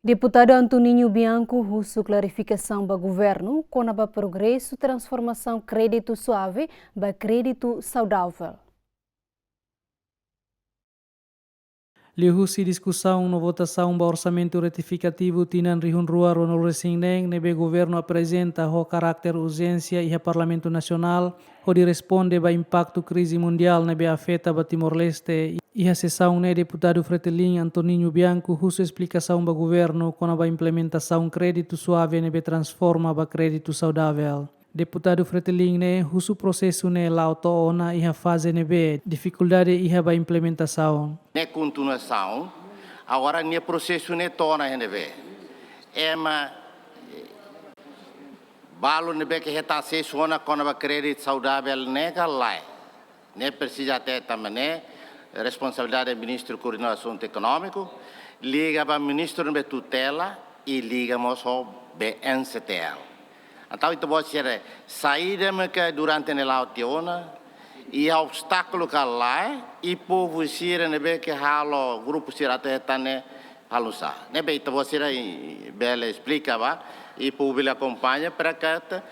Deputadu Antoninho Bianco, husu klarifikasaun ba Governu, konaba progresu, transformasaun kreditu suáve ba kreditu saudável. Lihusi discussão no votação do orçamento retificativo tinan rihun rua ronol resingneng nebe governo apresenta ho carácter urgência e Parlamento Nacional ho de responde ba impacto crise mundial nebe afeta ba Timor-Leste e a sessão ne deputado Fretelinho Antoninho Bianco husu explicação ba governo com a implementação kreditu suáve nebe transforma ba kreditu saudável. Deputado Fretelinho ne husu processo ne lauto ona iha fase nebe dificuldade iha ba implementação. Ne continuação, agora ne processo ne torna nebe. Ema balo nebe que reta sessona com a crédito saudável nega lá. Ne precisa ter também responsabilidade do ministro de coordenação econômico, liga para o ministro de tutela e liga ao BNCTL. Então, itu pode ser saída que durante a lautiona e obstáculo que lá e povo sira nebe que halo grupo sira até tane halusa. Nebe itu pode ser bela explicava e povo ele acompanha para que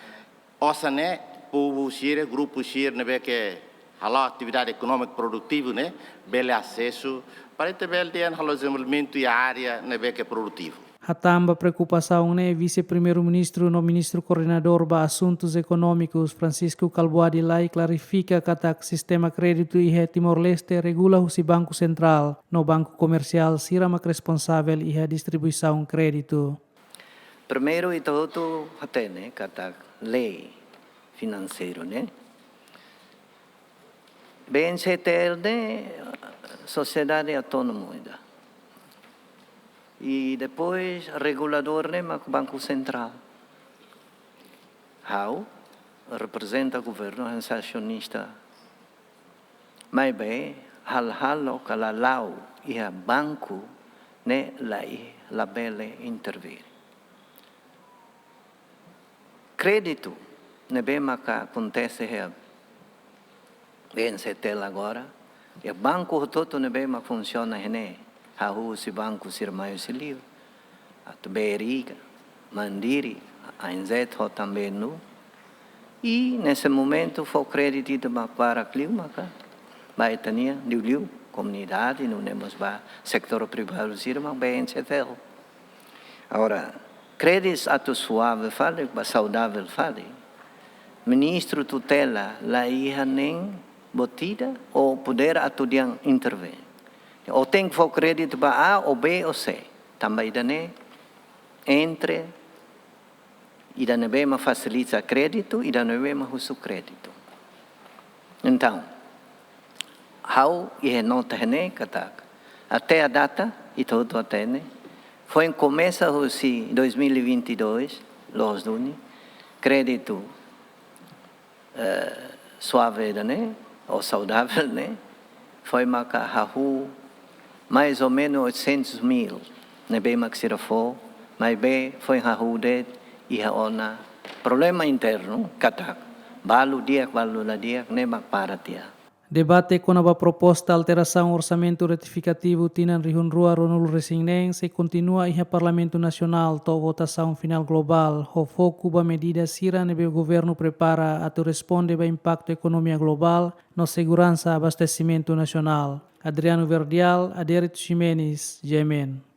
ossa né povo sira grupo sira nebe que halo atividade econômica produtiva né bela acesso para ter bela dia halo desenvolvimento e área nebe que produtivo. Hatamba preocupação ne vice-primeiro-ministro no ministro coordenador ba assuntos econômicos Francisco Calboadi Lai clarifica que sistema crédito e Timor-Leste regula o Banco Central no Banco Comercial siramak responsável e a distribuição crédito. Primeiro e todo até né kata lei financeiro né. BNCTL né sociedade autônoma e depois regulador né o Banco Central. How representa o governo acionista. Mas bem, hal kalalau e a banco né la bele intervir. Crédito né bem maca acontece é bem setel agora. E o banco todo né bem maca funciona né. Si banco sir maio si livre, at Beriga, Mandiri, a Inzetho também no. E nesse momento foi crédito para clima, vai tania liu comunidade, não temos ba setor privado sir mas bem setel. Agora créditos ato suáve fale, ba saudável fale. Ministro tutela lá ia nem botida ou poder atudiang intervir. Ou tem que for crédito para A ou B ou C. Também daí entre e daí bem facilita crédito e daí bem uso crédito. Então, how e nota né kata até a data e tudo até né foi em começo de 2022 los duni crédito suave né ou saudável né foi marca hahu mais ou menos 800 mil, né bem maxirafo, mas bem foi hahudet e haona problema interno, katak, balu dia, né para dia. Debate com a proposta alteração orçamento retificativo tinan rihun rua ronul resingneng se continua e Parlamento Nacional to votação final global ho foco ba medida sira nebe governo prepara a responde ba impacto economia global no segurança abastecimento nacional. Adriano Verdial, Adérito Ximenes, Yemen.